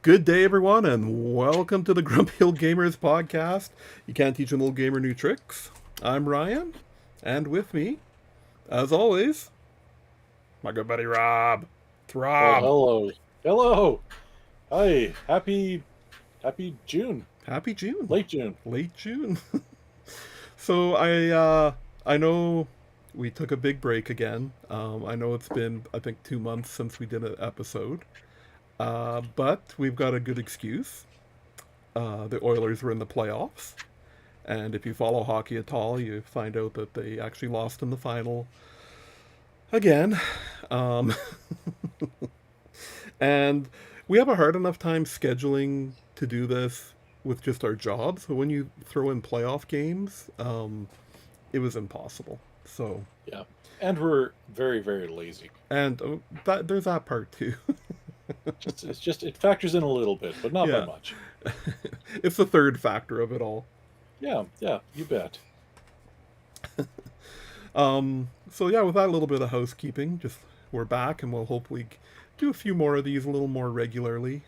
Good day, everyone, and welcome to the Grumpy Old Gamers podcast. You can't teach an old gamer new tricks. I'm Ryan, and with me, as always, my good buddy Rob. It's Well, Rob. hello. Hello. Hi. Happy June. Happy June. Late June. Late June. So I know we took a big break again. I know it's been, I think, 2 months since we did an episode. But we've got a good excuse. The Oilers were in the playoffs. And if you follow hockey at all, you find out that they actually lost in the final again. Um, and we have a hard enough time scheduling to do this with just our jobs. So when you throw in playoff games, it was impossible. So, Yeah. And we're very, very lazy. and there's that part too. It factors in a little bit, but not by Yeah. much. It's the third factor of it all. Yeah, you bet. So yeah, with that little bit of housekeeping, just we're back, and we'll hopefully do a few more of these a little more regularly.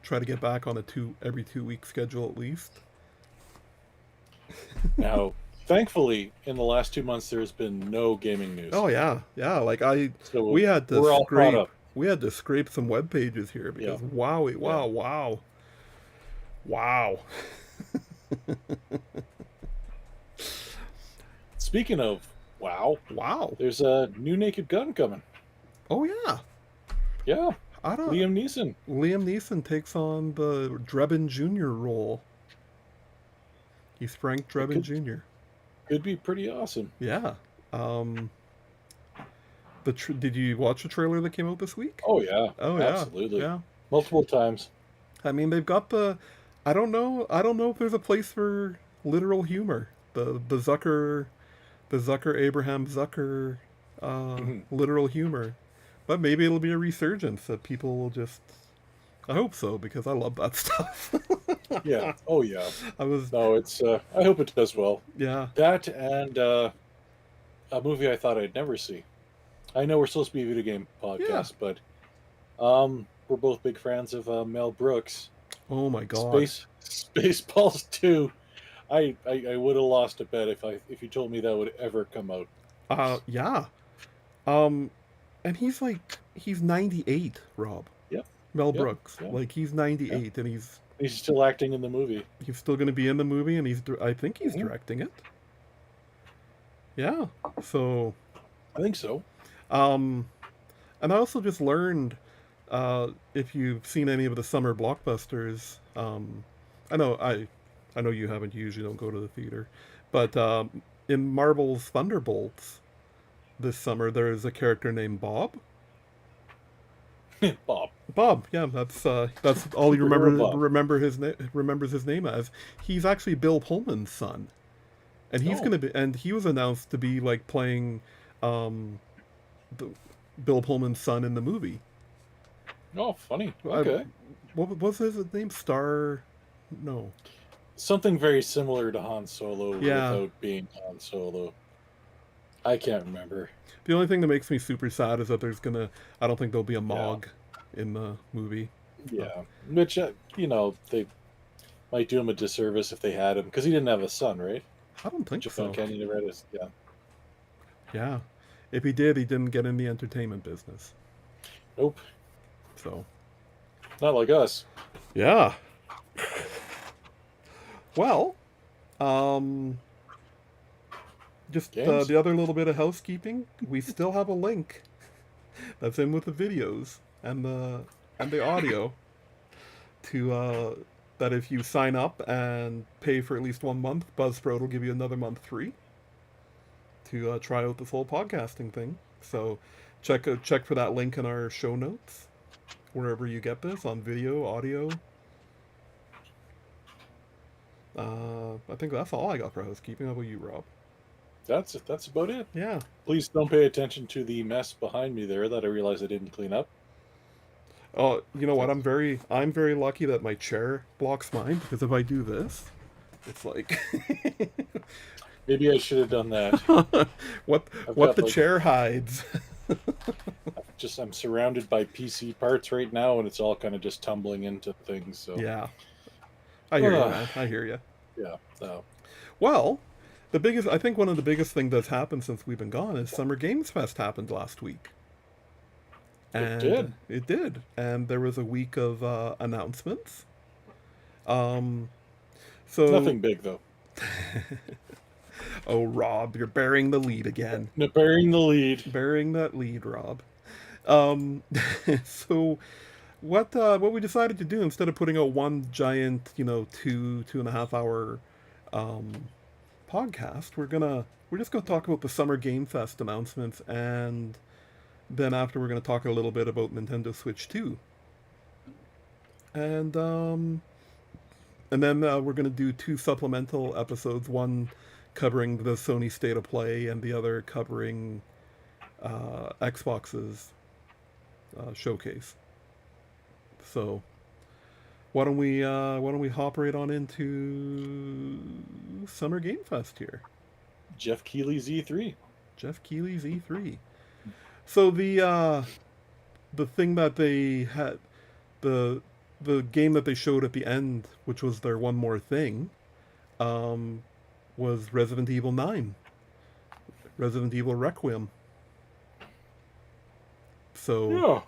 Try to get back on a every 2 week schedule at least. Now, thankfully, in the last 2 months, there's been no gaming news. Oh yeah, yeah. Like So we had to we're all caught scrape, up. we had to scrape some web pages here Yeah. because wow, Yeah. wow. Speaking of wow, Wow. there's a new Naked Gun coming. Oh yeah. Yeah. I don't. Liam Neeson. Liam Neeson takes on the Drebin Jr. role. He's Frank It Drebin Jr. could be pretty awesome. Yeah. Um, did you watch the trailer that came out this week? Oh, yeah. Oh yeah, Absolutely. yeah. Multiple times. I mean, they've got the. I don't know. I don't know if there's a place for literal humor. The Zucker Abraham Zucker, Mhm. literal humor, but maybe it'll be a resurgence that people will just. I hope so because I love that stuff. Yeah. Oh, yeah. I was. No, it's. I hope it does well. Yeah. That and a movie I thought I'd never see. I know we're supposed to be a video game podcast, but we're both big fans of Mel Brooks. Oh my God. Spaceballs 2. I would have lost a bet if you told me that would ever come out. Yeah. Um, and he's 98, Rob. Yep. Mel Yep. Brooks. Yeah. Like he's 98 and he's still acting in the movie. still going to be in the movie and I think he's Mhm. directing it. Yeah. So, I think so. and I also just learned if you've seen any of the summer blockbusters, I know you haven't, you usually don't go to the theater, but in Marvel's Thunderbolts this summer there's a character named Bob. Bob. Bob, yeah, that's all he Superhero Bob. remembers his name as. He's actually Bill Pullman's son, and Oh. he was announced to be like playing the Bill Pullman's son in the movie. Oh, funny. I- Okay. What was his name? Star? No. Something very similar to Han Solo Yeah. without being Han Solo. I can't remember. The only thing that makes me super sad is that I don't think there'll be a Mog in the movie. Yeah, which they might do him a disservice if they had him because he didn't have a son, right? I don't think John so. Candy never had his. Yeah. Yeah. If he did, he didn't get in the entertainment business. Nope. So. Not like us. Yeah. Well, just Games? the other little bit of housekeeping. We still have a link that's in with the videos and the audio to that if you sign up and pay for at least 1 month, Buzzsprout will give you another month free to try out this whole podcasting thing. So check for that link in our show notes wherever you get this on video, audio. I think that's all I got for housekeeping. How about you, Rob? That's about it. Yeah. Please don't pay attention to the mess behind me there that I realized I didn't clean up. Oh, you know what? I'm very lucky that my chair blocks mine because if I do this, it's like Maybe I should have done that. what I've what got, the like- chair hides. I'm surrounded by PC parts right now, and it's all kind of just tumbling into things. So Yeah, I hear you, man. I hear you. yeah, so Well, I think one of the biggest things that's happened since we've been gone is Summer Games Fest happened last week. it And did. it did. And there was a week of announcements. Um, so, Nothing big though. oh, Rob, you're bearing the lead again. Bearing the lead. Bearing that lead, Rob. Um, so what we decided to do instead of putting out one giant, 2.5 hour um, podcast, we're just gonna talk about the Summer Game Fest announcements, and then after we're gonna talk a little bit about Nintendo Switch 2, and then we're gonna do two supplemental episodes, one covering the Sony State of Play, and the other covering Xbox's showcase. So why don't we hop right on into Summer Game Fest here? Jeff Keighley's E3. Jeff Keighley's E3. So the thing that they had, the the game that they showed at the end, which was their one more thing, um, was Resident Evil 9, Resident Evil Requiem. So Yeah,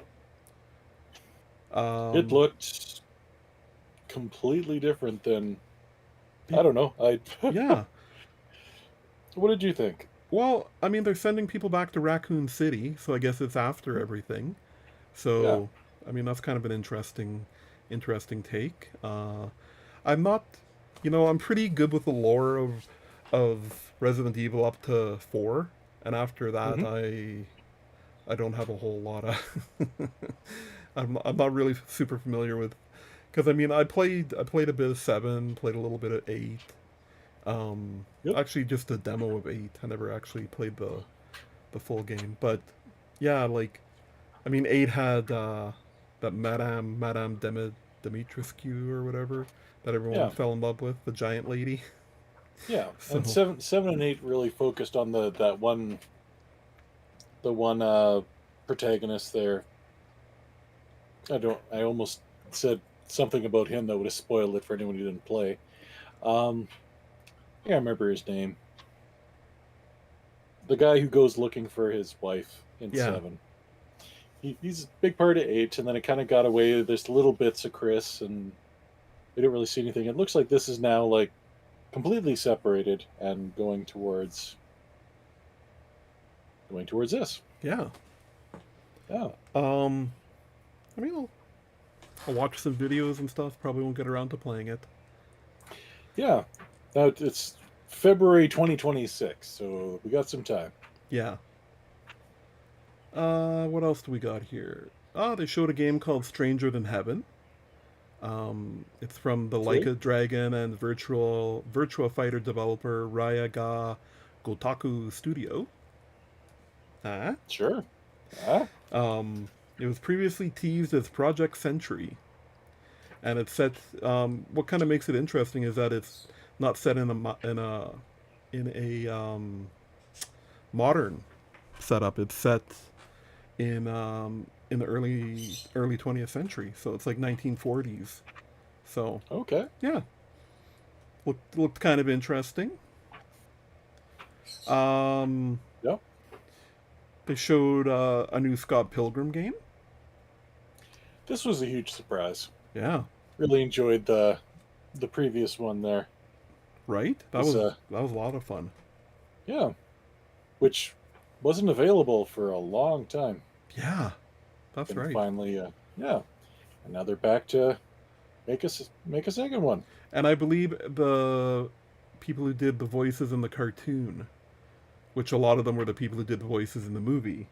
it um, looked completely different than I don't know. I yeah. What did you think? Well, I mean, they're sending people back to Raccoon City, so I guess it's after everything. Yeah, So, I mean, that's kind of an interesting take. I'm not, I'm pretty good with the lore of Resident Evil up to 4, and after that, hmm I don't have a whole lot of. I'm not really super familiar with, because I mean, I played a bit of 7, played a little bit of 8. yep, Actually, just a demo of 8. I never actually played the full game, but yeah, like, I mean, 8 had that Madame Dimitrescu or whatever that everyone yeah, fell in love with, the giant lady. yeah. And So seven and eight really focused on the one protagonist there. I almost said something about him that would have spoiled it for anyone who didn't play. Um, yeah, I remember his name. The guy who goes looking for his wife in yeah, 7. He's a big part of 8, and then it kind of got away. There's little bits of Chris, and we didn't really see anything. It looks like this is now like completely separated and going towards this. yeah. Yeah, Um, I mean, I'll watch some videos and stuff. Probably won't get around to playing it. yeah. Now it's February 2026, so we got some time. Yeah. What else do we got here? They showed a game called Stranger Than Heaven. It's from the Okay, Leica Dragon and Virtua Fighter developer Raya ga Gotaku Studio. Ah. sure. Ah, It was previously teased as Project Century, and it's set. What kind of makes it interesting is that it's not set in a modern setup. It's set in the early 20th century, so it's like 1940s. So okay. yeah, looked kind of interesting. Um, Yep. they showed a new Scott Pilgrim game. This was a huge surprise. Yeah, Really enjoyed the previous one there. right. That This was that was a lot of fun. yeah, which wasn't available for a long time, Yeah, that's and right. finally, yeah, and now they're back to make a second one. And I believe the people who did the voices in the cartoon, which a lot of them were the people who did the voices in the movie,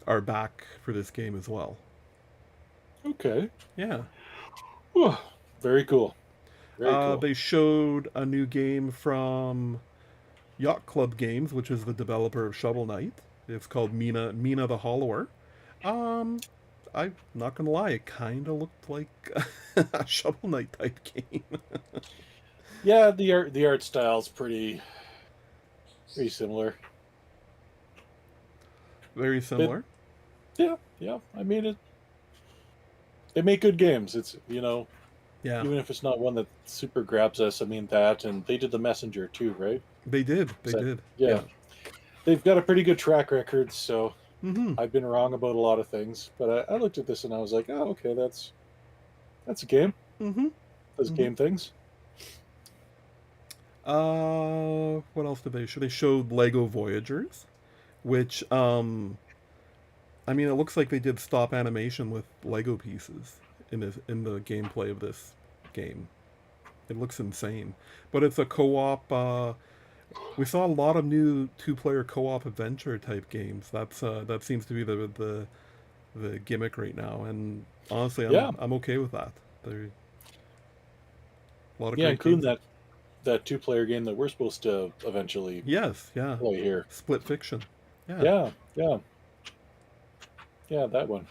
are back for this game as well. Okay, Yeah. Whew. Very cool, very cool. They showed a new game from Yacht Club Games, which is the developer of Shovel Knight. It's called Mina the Hollower. Um, I'm not gonna lie, it kind of looked like a Shovel Knight type game. Yeah, the art style's pretty similar. Very Bit similar. Yeah. I mean, they make good games. It's Yeah, even if it's not one that super grabs us. I mean that, and they did the Messenger too, right? they did. They So, did. yeah, Yeah. they've got a pretty good track record. So Mm-hmm. I've been wrong about a lot of things, but I looked at this and I was like, oh, okay, that's a game. Mm-hmm. Those Mm-hmm. game things. What else did they show? They showed Lego Voyagers, which I mean, it looks like they did stop animation with Lego pieces in the gameplay of this game. It looks insane, but it's a co-op. We saw a lot of new two-player co-op adventure type games. That seems to be the gimmick right now, and honestly, Yeah, I'm okay with that. There a lot of yeah, great including games. that two-player game that we're supposed to eventually Yes, yeah, play here. Split Fiction. Yeah. Yeah, yeah, yeah, that one.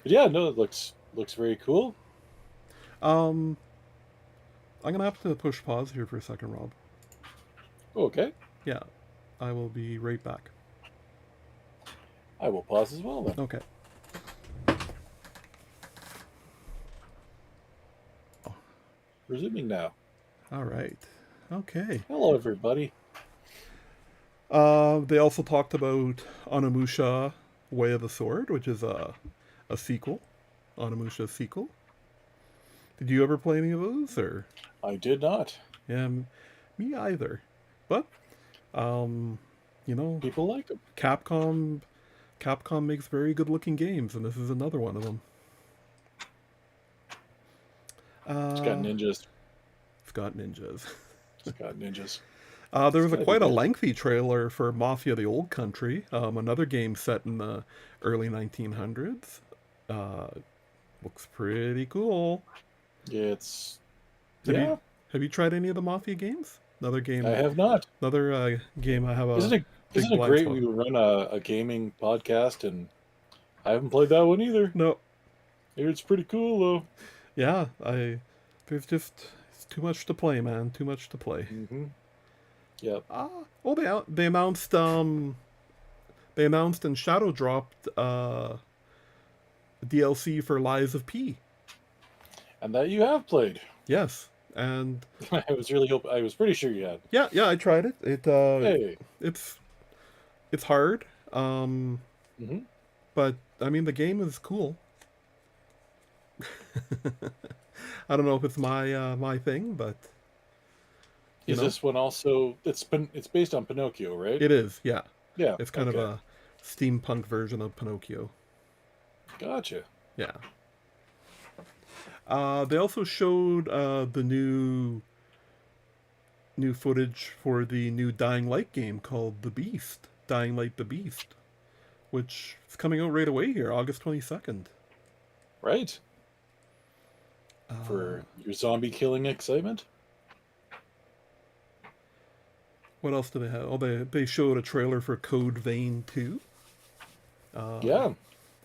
But yeah, no, it looks very cool. Um, I'm gonna have to push pause here for a second, Rob. Okay, Yeah, I will be right back. I will pause as well then. Okay. Resuming now. All right. Okay. Hello, everybody. They also talked about Onimusha Way of the Sword, which is a sequel. Onimusha sequel. Did you ever play any of those? Or I did not. yeah, me either. But um, you know, People like them. Capcom makes very good looking games, and this is another one of them. It's got Uh, ninjas. it's got ninjas. It's got ninjas. There It's was gotta be quite a good. lengthy trailer for Mafia: The Old Country, another game set in the early 1900s. Uh, looks pretty cool. It's Have you yeah. have you tried any of the Mafia games? I have not. Another game I have Isn't a it? big Isn't it blind great spot. we run a gaming podcast and I haven't played that one either. No, It's pretty cool though. yeah, there's just it's too much to play, man. Too much to play. Mm-hmm. Yep. Oh, they announced and Shadow dropped DLC for Lies of P. And that you have played. Yes, and I was really hoping. I was pretty sure you had. yeah, I tried it. Hey. It's it's hard, Mm-hmm. but I mean the game is cool. I don't know if it's my thing, but you Is know this one also? It's based on Pinocchio, right? it is. Yeah, Yeah. it's kind of Okay. a steampunk version of Pinocchio. Gotcha. Yeah. They also showed the new footage for the new Dying Light game called The Beast, Dying Light the Beast, which is coming out right away here, August 22nd. Right. Uh, For your zombie killing excitement. what else do they have? Oh, they showed a trailer for Code Vein 2. Uh, Yeah.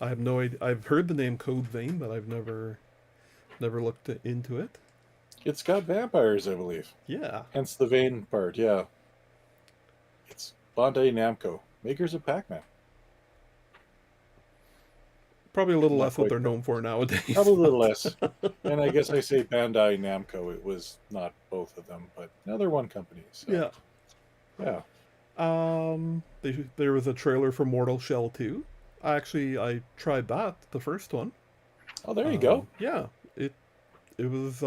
I have no idea. I've heard the name Code Vein, but I've never looked into it. It's got vampires, I believe. Yeah, Hence the vein part. Yeah. It's Bandai Namco, makers of Pac-Man. probably a little Not less what quite. they're known for nowadays. Probably a little less. And I guess I say Bandai Namco. It was not both of them, but now they're one company. So Yeah. yeah. There was a trailer for Mortal Shell 2. I tried that, the first one. Oh, there you go. Yeah, it was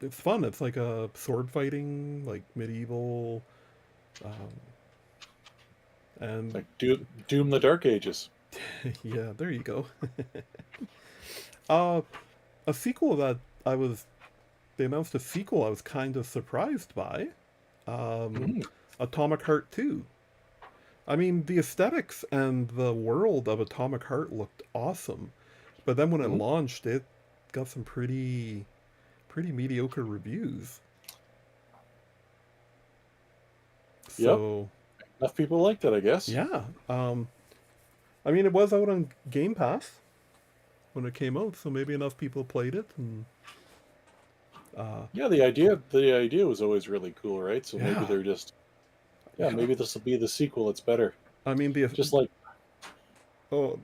it's fun. It's like a sword fighting, like medieval, um, and Like Doom the Dark Ages. yeah, there you go. uh, a sequel that I was they announced a sequel I was kind of surprised by, um, Mm, Atomic Heart 2. I mean, the aesthetics and the world of Atomic Heart looked awesome, but then when it mm. launched, it got some pretty mediocre reviews. Yep. So Enough people like that, I guess. yeah, I mean, it was out on Game Pass when it came out, so maybe enough people played it, and Yeah, the idea was always really cool, right? So maybe yeah, they're just Yeah, maybe this will be the sequel. It's better. I mean, Just like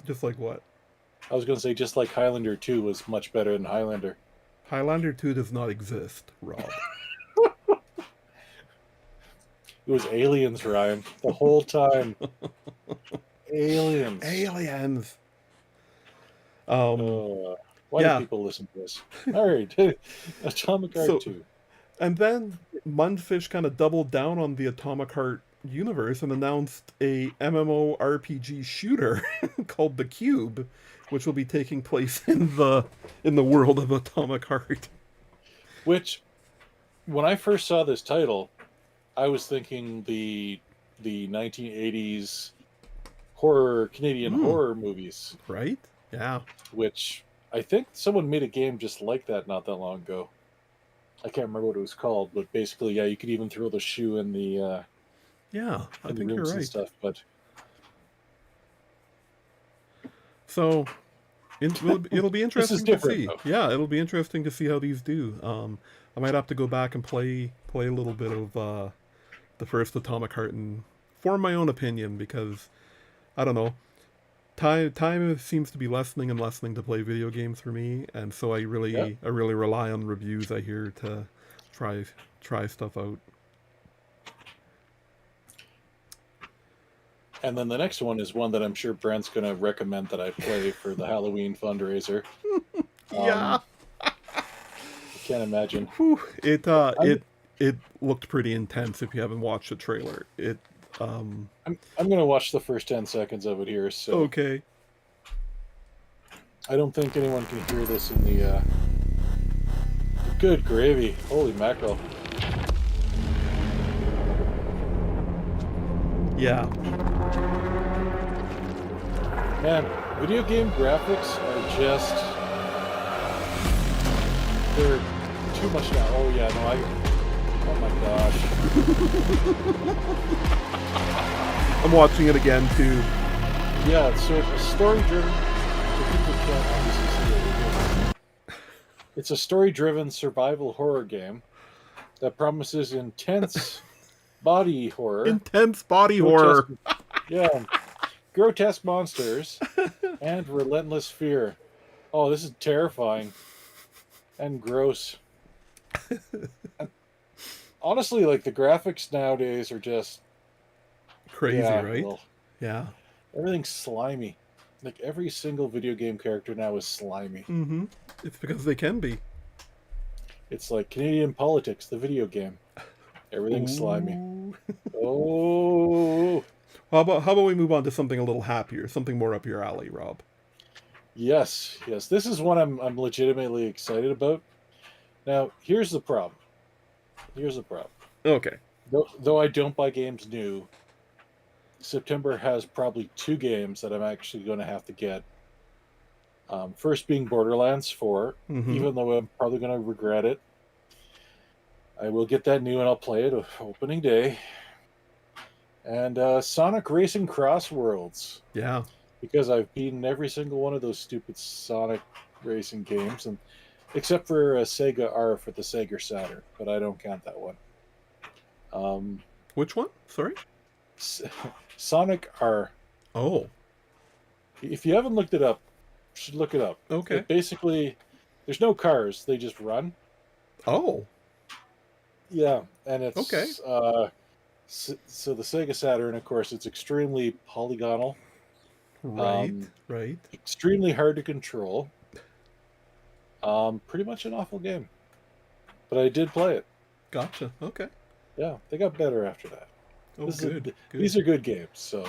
just like what? I was going to say, just like Highlander 2 was much better than Highlander. Highlander 2 does not exist, Rob. It was aliens, Ryan, the whole time. Aliens. Aliens. Why do Yeah. people listen to this? All right, Atomic Heart So, 2. and then Mundfish kind of doubled down on the Atomic Heart universe and announced a MMORPG shooter called The Cube, which will be taking place in the world of Atomic Heart. Which, when I first saw this title, I was thinking the 1980s Canadian horror movies, Right? Yeah. which I think someone made a game just like that not that long ago. I can't remember what it was called, but basically, yeah, you could even throw the shoe in the Yeah, I in the think you're rooms and right. stuff. But So it'll be this is interesting to different, see. though. Yeah, it'll be interesting to see how these do. I might have to go back and play a little bit of the first Atomic Heart and form my own opinion because I don't know. Time seems to be lessening and lessening to play video games for me, and so I Yeah. really rely on reviews I hear to try stuff out. And then the next one is one that I'm sure Brent's going to recommend that I play for the Halloween fundraiser. Yeah. I can't imagine. Whew. It I'm- it looked pretty intense if you haven't watched the trailer. It I'm going to watch the first 10 seconds of it here. So okay. I don't think anyone can hear this in the. Good gravy! Holy mackerel! Yeah. Man, video game graphics are just. They're too much now. Oh, yeah, no, Oh my gosh. I'm watching it again too. Yeah, so it's story driven. People can't obviously see what we're doing. It's a story driven survival horror game that promises intense body horror. Intense body horror. Yeah. Grotesque monsters and relentless fear. Oh, this is terrifying and gross. And honestly, like the graphics nowadays are just Crazy, yeah, right? well, Yeah. everything's slimy. Like every single video game character now is slimy. Mm-hmm. It's because they can be. It's like Canadian politics, the video game. Everything's slimy. Ooh. Oh, How about we move on to something a little happier, something more up your alley, Rob? yes, yes. This is one I'm legitimately excited about. Now, here's the problem. Okay. Though I don't buy games new, September has probably 2 games that I'm actually going to have to get. First being Borderlands 4, Mm-hmm. even though I'm probably going to regret it. I will get that new and I'll play it opening day. And Sonic Racing Cross Worlds, Yeah. because I've beaten every single one of those stupid Sonic racing games, and except for Sega R for the Sega Saturn, but I don't count that one. Which one? Sorry? Sonic R. Oh. If you haven't looked it up, you should look it up. Okay. It basically, there's no cars; they just run. Oh. Yeah, and it's Okay. So the Sega Saturn, of course, it's extremely polygonal, Right. Right. extremely hard to control. Pretty much an awful game, but I did play it. Gotcha. Okay. Yeah, they got better after that. Oh, This is- good. Good. These are good games. So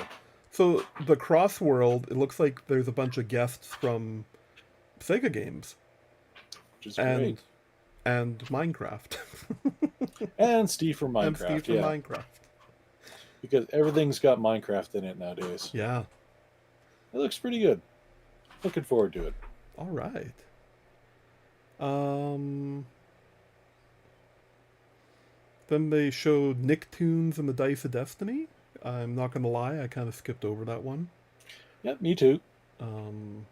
So the Cross World, it looks like there's a bunch of guests from Sega games which is and great. and Minecraft. And Steve from Minecraft, and Steve from yeah, Minecraft. because everything's got Minecraft in it nowadays. Yeah. It looks pretty good. Looking forward to it. All right. Then they showed Nicktoons and the Dice of Destiny. I'm not gonna lie, I kind of skipped over that one. Yeah, me too. Um,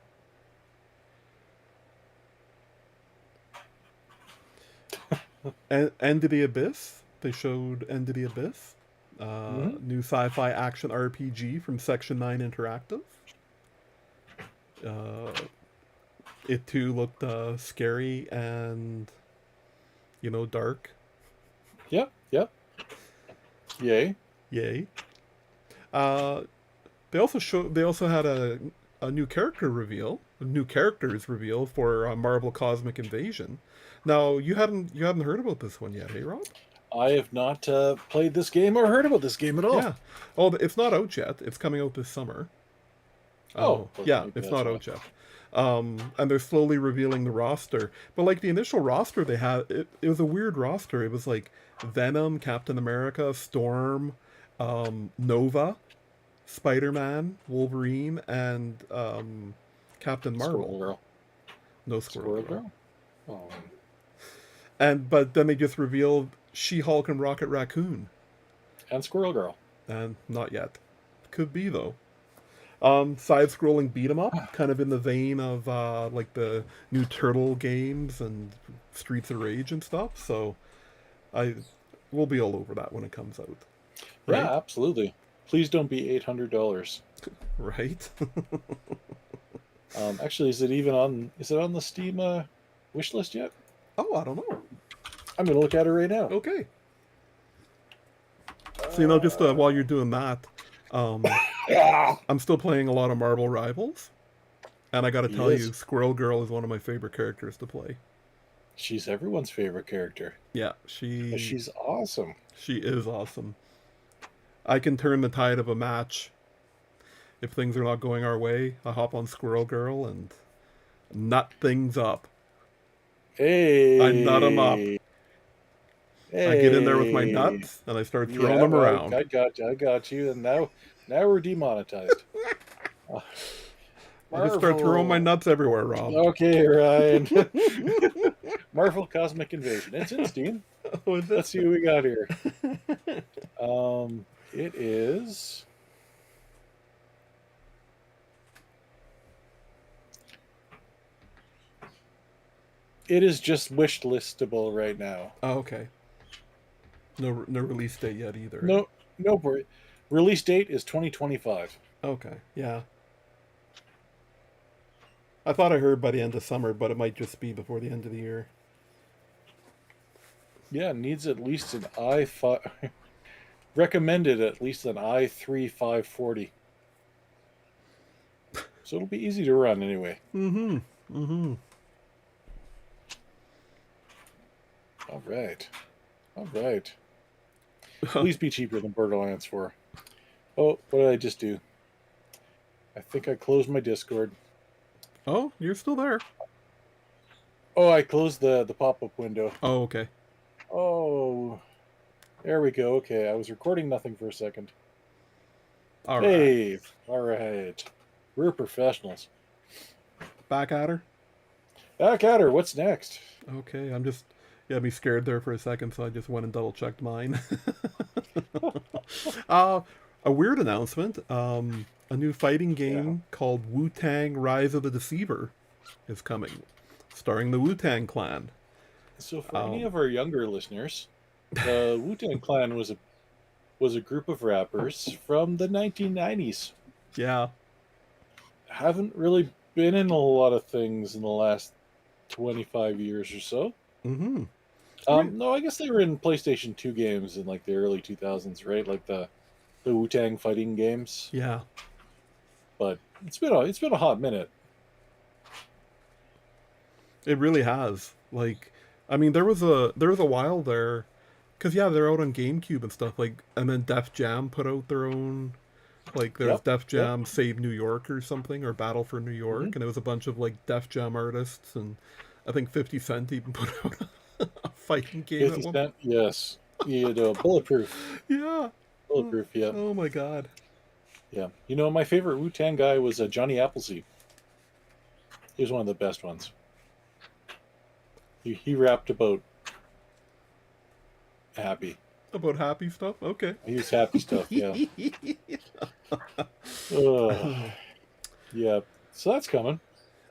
End of the Abyss. They showed End of the Abyss. New sci-fi action RPG from Section 9 Interactive. It too looked scary and, dark. Yep. Yay. Yay. They also had a new character reveal, new characters reveal for Marvel Cosmic Invasion. Now you hadn't heard about this one yet, hey Rob? I have not played this game or heard about this game at all. Yeah. Oh, it's not out yet. It's coming out this summer. Oh, yeah, maybe it's that's not why. out yet. And they're slowly revealing the roster. But like the initial roster they had, it was a weird roster. It was like Venom, Captain America, Storm, Nova, Spider-Man, Wolverine, and Captain Marvel. Squirrel Girl. No Squirrel, Girl. Oh. But then they just revealed She-Hulk and Rocket Raccoon. And Squirrel Girl. And not yet. Could be though. Side-scrolling beat 'em up, kind of in the vein of like the new Turtle games and Streets of Rage and stuff. So we'll be all over that when it comes out. Right? Yeah, absolutely. Please don't be $800. Right? Actually, is it on the Steam wish list yet? Oh, I don't know. I'm gonna look at it right now. Okay. So just while you're doing that, I'm still playing a lot of Marvel Rivals, and I got to tell Yes. you, Squirrel Girl is one of my favorite characters to play. She's everyone's favorite character. Yeah, She's awesome. she is awesome. I can turn the tide of a match if things are not going our way. I hop on Squirrel Girl and nut things up. Hey. I nut 'em up. Hey. I get in there with my nuts and I start throwing Yeah, them well, around. I got you. And now we're demonetized. I just start throwing my nuts everywhere, Rob. Okay, Ryan. Marvel Cosmic Invasion. It's in Steam. Oh, is Let's see what we got here. It is. It is just wish listable right now. Oh, okay. No release date yet either. No, release date is 2025. Okay, yeah. I thought I heard by the end of summer, but it might just be before the end of the year. Yeah, needs at least an i5. Recommended at least an i3 540. So it'll be easy to run anyway. Mm-hmm. Mm-hmm. All right. Please be cheaper than Borderlands 4. Oh, what did I just do? I think I closed my Discord. Oh, you're still there. Oh, I closed the pop-up window. Oh, okay. Oh, there we go. Okay, I was recording nothing for a second. All right. Hey, all right. We're professionals. Back at her. Back at her. What's next? Okay, you had me scared there for a second, so I just went and double checked mine. A weird announcement. A new fighting game called Wu-Tang Rise of the Deceiver is coming, starring the Wu-Tang Clan. So, for any of our younger listeners, the Wu-Tang Clan was a group of rappers from the 1990s. Yeah. Haven't really been in a lot of things in the last 25 years or so. Mm-hmm. No, I guess they were in PlayStation 2 games in like the early 2000s, right? Like the Wu-Tang fighting games. Yeah. But it's been a hot minute. It really has. Like, I mean, there was a while there, because they're out on GameCube and stuff. Like, and then Def Jam put out their own. Like, there's Yep, Def Jam Save New York or something, or Battle for New York, and it was a bunch of like Def Jam artists, and I think 50 Cent even put out a fighting game. 50 Cent, yes. Bulletproof. Yeah. Bulletproof, yeah. Oh my god. Yeah. You know, my favorite Wu-Tang guy was Johnny Appleseed. He was one of the best ones. He rapped about happy. About happy stuff? Okay. He was happy stuff, yeah. Yeah. So that's coming.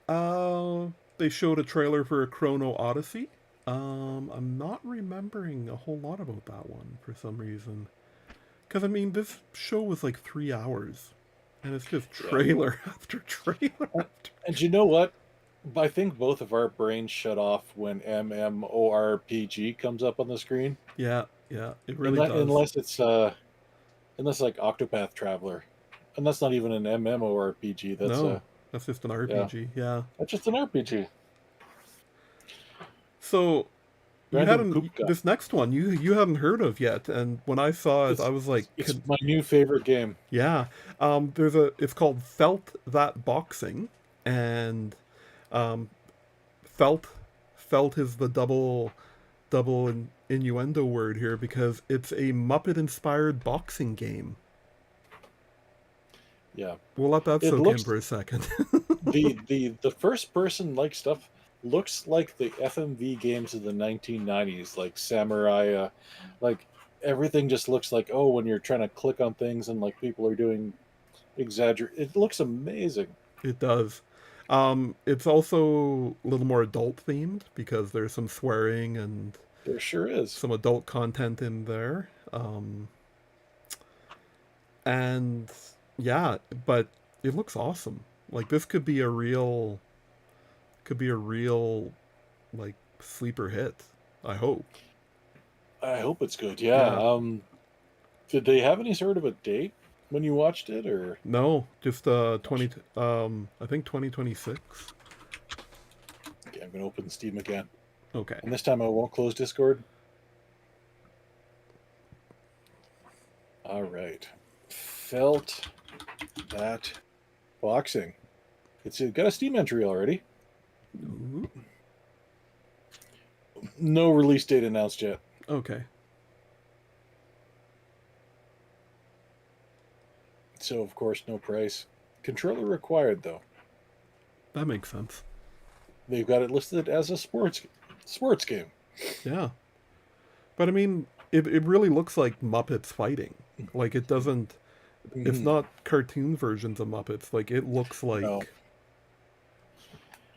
They showed a trailer for a Chrono Odyssey. I'm not remembering a whole lot about that one for some reason. Because, I mean, this show was like 3 hours. And it's just Yeah. trailer after trailer after. And you know what? I think both of our brains shut off when MMORPG comes up on the screen. Yeah, yeah, it really does. Unless it's unless like Octopath Traveler. And that's not even an MMORPG. No, that's just an RPG. Yeah. That's just an RPG. So you Random poop hadn't guy. this next one you hadn't heard of yet, and when I saw it, I was like, It's my new favorite game. yeah. It's called Felt That Boxing, and um, felt is the double innuendo word here because it's a Muppet inspired boxing game. Yeah. We'll let that It soak in looks- for a second. The first person like stuff looks like the FMV games of the 1990s, like Samurai, like everything just looks like, oh, when you're trying to click on things and like people are doing it looks amazing. It does. It's also a little more adult themed because there's some swearing and There sure is. some adult content in there. And yeah, but it looks awesome. Like this could be a real like sleeper hit. I hope. I hope it's good. Yeah. Yeah. Did they have any sort of a date when you watched it, or No, just 20 I think 2026. okay, I'm gonna open Steam again, Okay. and this time I won't close Discord. All right. Felt That Boxing. It's got a Steam entry already. Ooh. No release date announced yet. Okay. So of course no price. Controller required though. That makes sense. They've got it listed as a sports game. Yeah. But I mean, it really looks like Muppets fighting. Like it doesn't. It's Mhm. not cartoon versions of Muppets. Like it looks like No. It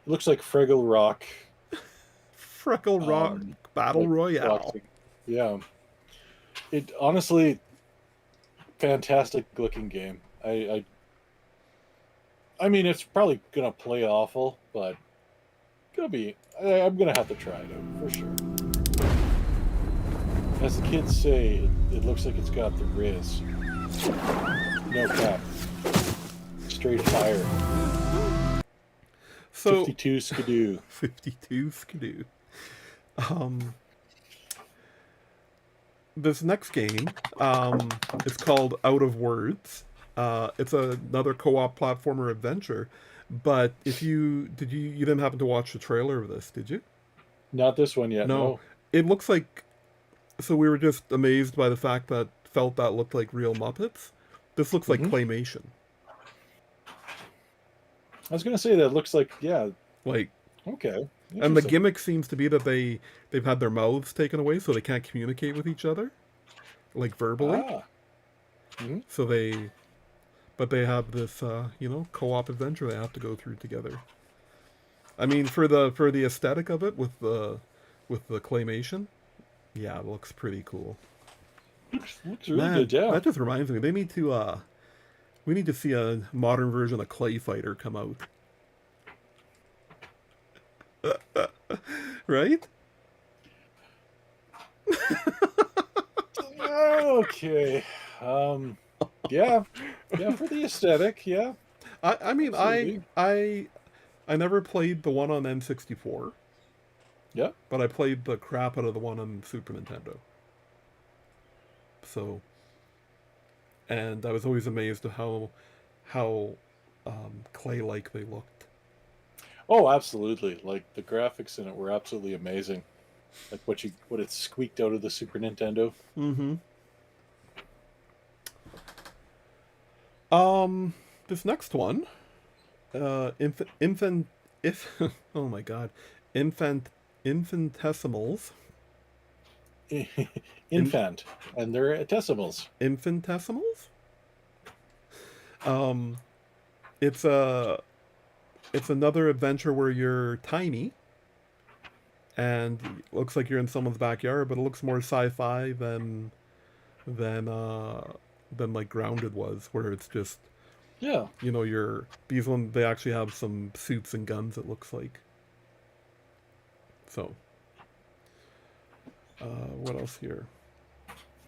looks like Fraggle Rock. Freckle Rock Battle like Royale. boxing. Yeah. It honestly, fantastic looking game. I mean, it's probably gonna play awful, but I'm gonna have to try it out for sure. As the kids say, it looks like it's got the Riz. No cap. Straight fire. So 52 Skidoo. 52 Skidoo. This next game, it's called Out of Words. It's another co-op platformer adventure. But if you didn't happen to watch the trailer of this, did you? Not this one yet. No. It looks like. So we were just amazed by the fact that Felt That looked like real Muppets. This looks like Mhm. claymation. I was gonna say that looks like Like, okay. and the Interesting. gimmick seems to be that they've had their mouths taken away, so they can't communicate with each other, like verbally. Ah. Mhm. So but they have this co-op adventure they have to go through together. I mean, for the aesthetic of it with the claymation, yeah, it looks pretty cool. Looks really Man, good, yeah. that just reminds me. We need to see a modern version of Clay Fighter come out. Right? Okay. Yeah. Yeah, for the aesthetic, yeah. I mean, Absolutely. I never played the one on N64, Yeah. but I played the crap out of the one on Super Nintendo. So, and I was always amazed at how clay-like they looked. Oh, absolutely. Like the graphics in it were absolutely amazing. Like what it squeaked out of the Super Nintendo. Mm-hmm. This next one, oh my god, infinitesimals, Infant. And they're decimals. infinitesimals. It's another adventure where you're tiny, and it looks like you're in someone's backyard, but it looks more sci-fi than than like Grounded was, where it's just, Yeah. you know, these ones, they actually have some suits and guns, it looks like. So, what else here?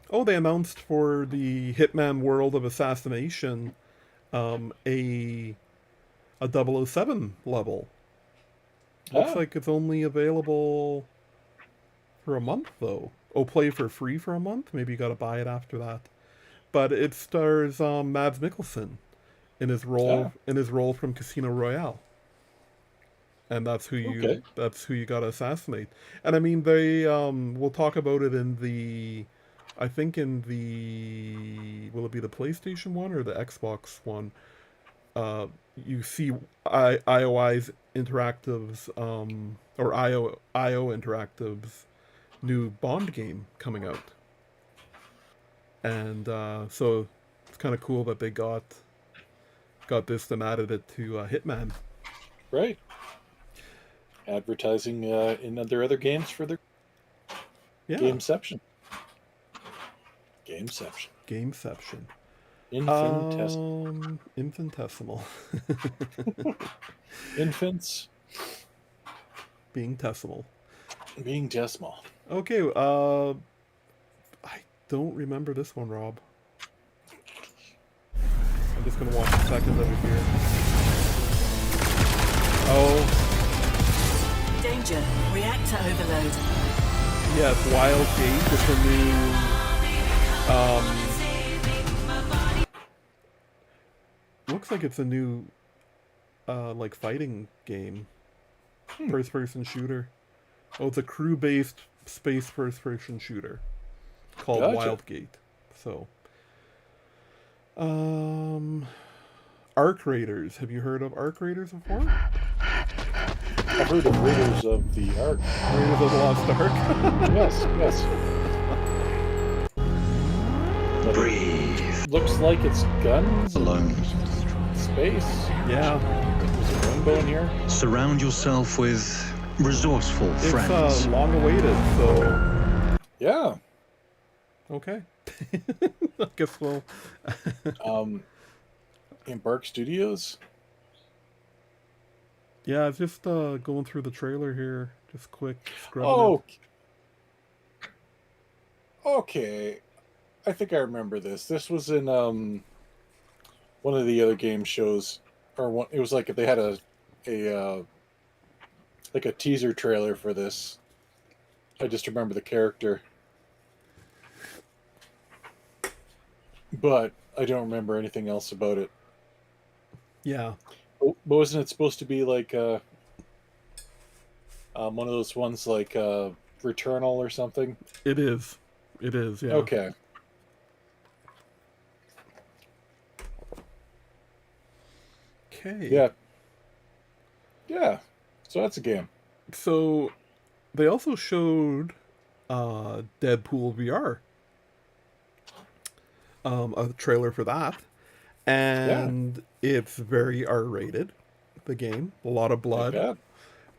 Oh, they announced for the Hitman World of Assassination, a 007 level. Looks Ah, like it's only available for a month though. Oh, play for free for a month. Maybe you got to buy it after that. But it stars Mads Mikkelsen ah, in his role from Casino Royale, and okay. that's who you got to assassinate. And I mean, they we'll talk about it in the, I think in the, will it be the PlayStation one or the Xbox one? Uh, you see IOI's Interactive's or IO Interactive's new Bond game coming out, and so it's kind of cool that they got this and added it to Hitman. Right. Advertising in their other games for their Yeah, Gameception. Gameception. Gameception. Infinitesimal. Infinitesimal. Infants Being tesimal. being decimal. Okay, I don't remember this one, Rob. I'm just gonna watch a second of it here. Oh, Danger. Reactor overload. yes, Wild Gate is a new, looks like it's a new, like fighting game. First person shooter. Oh, it's a crew based space first person shooter called Gotcha. Wildgate. So, Arc Raiders. Have you heard of Arc Raiders before? I've heard of Raiders of the Ark. Raiders of the Lost Ark. Yes, yes. But Breathe looks like it's guns and alone. space. Yeah, There's a rainbow in here. Surround yourself with resourceful it's friends. long awaited. So, Yeah. okay. I guess we'll. Embark Studios. Yeah, just going through the trailer here. Just quick scrubbing Oh, it. okay. I think I remember this. This was in one of the other game shows, or one. It was like they had like a teaser trailer for this. I just remember the character, but I don't remember anything else about it. Yeah, But wasn't it supposed to be like one of those ones like Returnal or something? it is. It is. Yeah. Okay. Okay. Yeah. Yeah. So that's a game. So they also showed Deadpool VR, a trailer for that, and it's very R-rated. The game, a lot of blood, Yeah.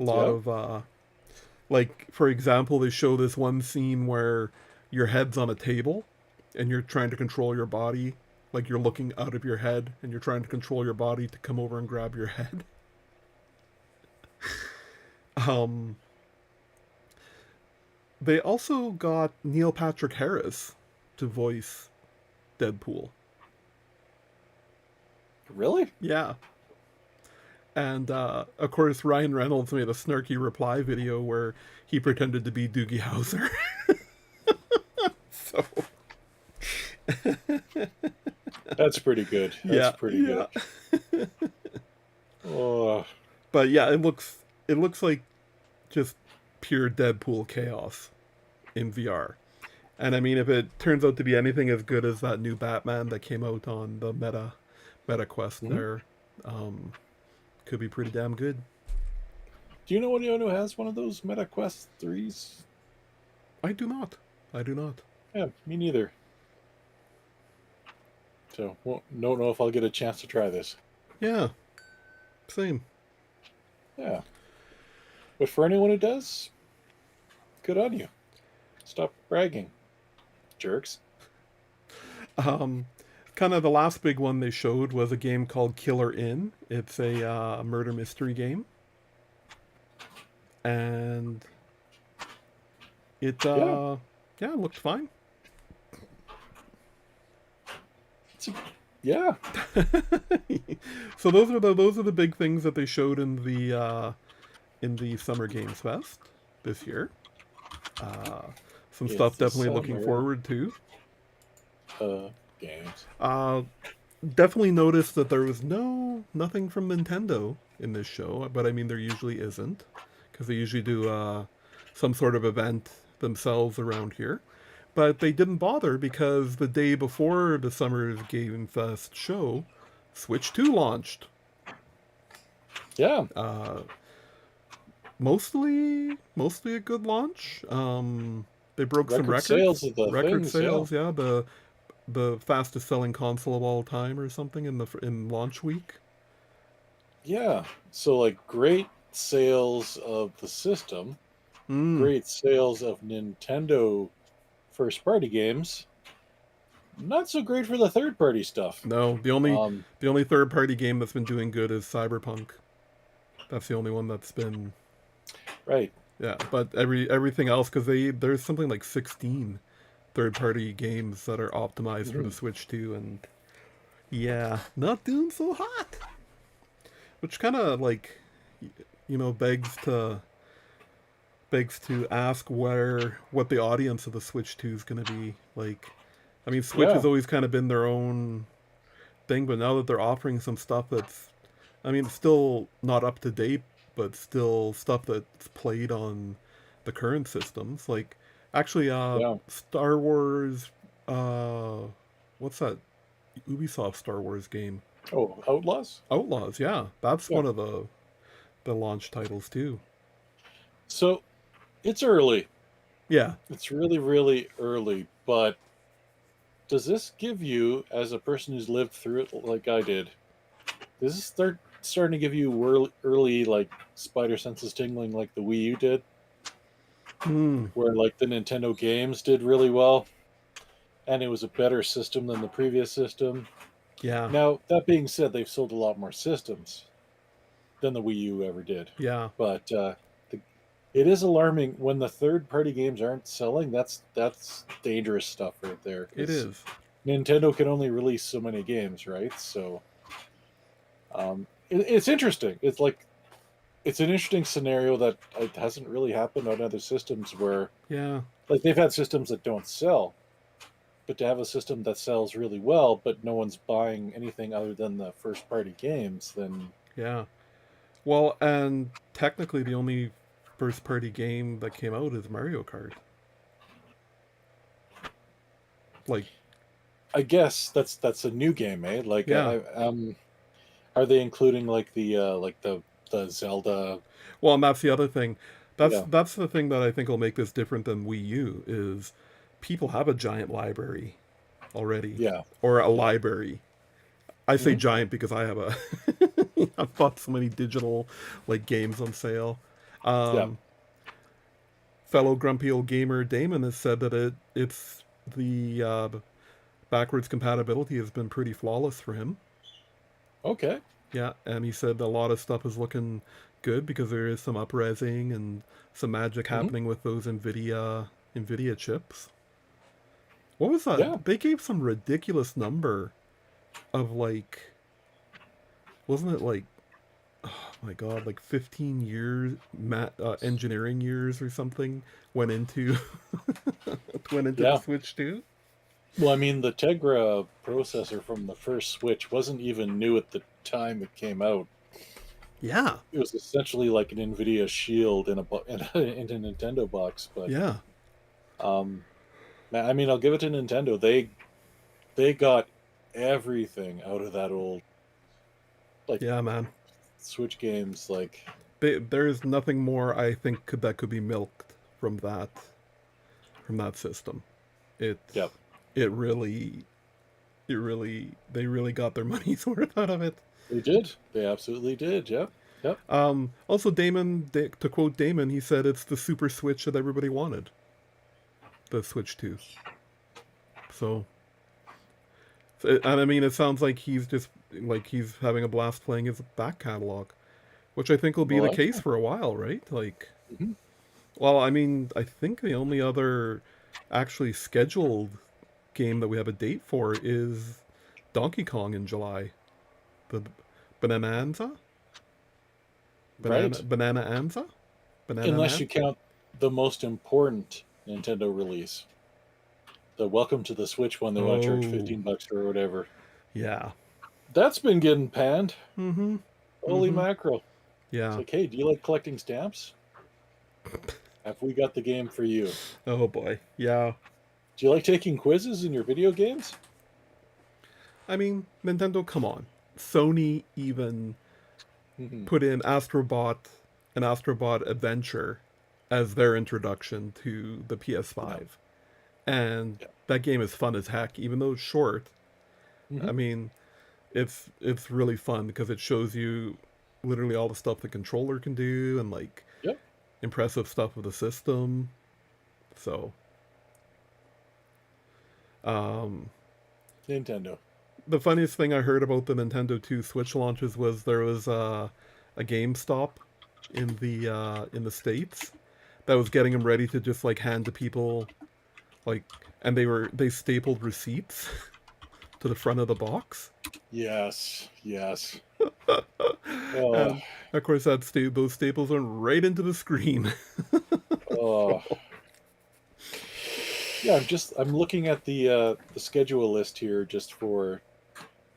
a lot Yeah. of like for example, they show this one scene where your head's on a table, and you're trying to control your body, like you're looking out of your head, and you're trying to control your body to come over and grab your head. Um, they also got Neil Patrick Harris to voice Deadpool. Really? Yeah. And of course, Ryan Reynolds made a snarky reply video where he pretended to be Doogie Howser. So, That's pretty good. That's yeah, pretty yeah. good. Oh, But yeah, it looks like just pure Deadpool chaos in VR. And I mean, if it turns out to be anything as good as that new Batman that came out on the Meta Quest, there, could be pretty damn good. do you know anyone who has one of those Meta Quest 3s? I do not. I do not. Yeah, me neither. So, don't know if I'll get a chance to try this. Yeah. Same. Yeah. But for anyone who does, good on you. Stop bragging, jerks. Kind of the last big one they showed was a game called Killer Inn. It's a murder mystery game, and it yeah, it looked fine. Yeah. So those are the big things that they showed in the Summer Games Fest this year. Some It's stuff the definitely looking summer. forward to. Games. Definitely noticed that there was nothing from Nintendo in this show, but I mean there usually isn't, because they usually do some sort of event themselves around here. But they didn't bother because the day before the Summer Game Fest show, Switch 2 launched. Yeah. Mostly a good launch. They broke some Record records. sales of the Record things, sales, yeah. The fastest selling console of all time or something in launch week. Yeah. So like great sales of the system, Mm. great sales of Nintendo first party games. Not so great for the third party stuff. No, the only third party game that's been doing good is Cyberpunk. That's the only one that's been Right. yeah. But everything else, because there's something like 16 third party games that are optimized for the Switch 2, and yeah, not doing so hot. Which kind of like, begs to ask what the audience of the Switch 2 is going to be like. I mean, Switch Yeah. has always kind of been their own thing, but now that they're offering some stuff that's, I mean, still not up to date, but still stuff that's played on the current systems. Like, actually, Yeah. Star Wars, what's that Ubisoft Star Wars game? Oh, Outlaws? Outlaws, yeah. That's Yeah. one of the launch titles, too. So it's early. Yeah. It's really, really early, but does this give you, as a person who's lived through it like I did, does this start starting to give you early like spider senses tingling like the Wii U did, Hmm. where like the Nintendo games did really well, and it was a better system than the previous system? Yeah. Now that being said, they've sold a lot more systems than the Wii U ever did, Yeah. but it is alarming when the third-party games aren't selling. That's dangerous stuff right there. It 'cause is. Nintendo can only release so many games, right? So it's interesting. It's like it's an interesting scenario that it hasn't really happened on other systems where Yeah. like they've had systems that don't sell, but to have a system that sells really well, but no one's buying anything other than the first-party games, then Yeah. Well, and technically the only first party game that came out is Mario Kart. Like, I guess that's a new game, eh? Like, yeah. are they including like the Zelda? Well, and that's the other thing. Yeah. That's the thing that I think will make this different than Wii U is people have a giant library already. Yeah. Or a library. I say Mhm. giant because I have a I've bought so many digital like games on sale. Yeah. Fellow grumpy old gamer Damon has said that it's the backwards compatibility has been pretty flawless for him. Okay. Yeah, and he said a lot of stuff is looking good because there is some upresing and some magic happening with those Nvidia chips. What was that? Yeah. They gave some ridiculous number of like, wasn't it like, oh my god, like 15 years engineering years or something went into the Yeah. Switch 2? Well, I mean, the Tegra processor from the first Switch wasn't even new at the time it came out. Yeah, It was essentially like an Nvidia Shield in a Nintendo box. But yeah, I mean, I'll give it to Nintendo. They got everything out of that old like yeah, man. Switch games. Like, There's nothing more I think that could be milked from that system. It Yep. it really they really got their money's worth out of it. They did. They absolutely did. Yep. Yep. Also, to quote Damon, he said it's the Super Switch that everybody wanted. The Switch 2. So, And I mean, it sounds like he's having a blast playing his back catalog, which I think will be Well, the case for a while, right? Like, Mhm. well, I mean, I think the only other actually scheduled game that we have a date for is Donkey Kong in July. The Bananza? Right? Banana Anza? Banana Unless you Man? count the most important Nintendo release, the Welcome to the Switch one they want to charge Oh, $15 or whatever. yeah. That's been getting panned. Mm-hmm. Holy Mm-hmm. mackerel. It's Yeah. like, hey, do you like collecting stamps? Have we got the game for you? Oh boy. Yeah. Do you like taking quizzes in your video games? I mean, Nintendo, come on. Sony even Mhm. put in Astrobot and Astrobot Adventure as their introduction to the PS5. And Yeah. that game is fun as heck, even though it's short. I Mhm. mean, it's really fun because it shows you literally all the stuff the controller can do and like Yep. impressive stuff with the system. So, um, Nintendo. the funniest thing I heard about the Nintendo 2 Switch launches was there was a GameStop in the States that was getting them ready to just like hand to people, like, and they stapled receipts to the front of the box. Yes. Yes. Oh, And of course, those staples went right into the screen. oh. Yeah, I'm looking at the schedule list here just for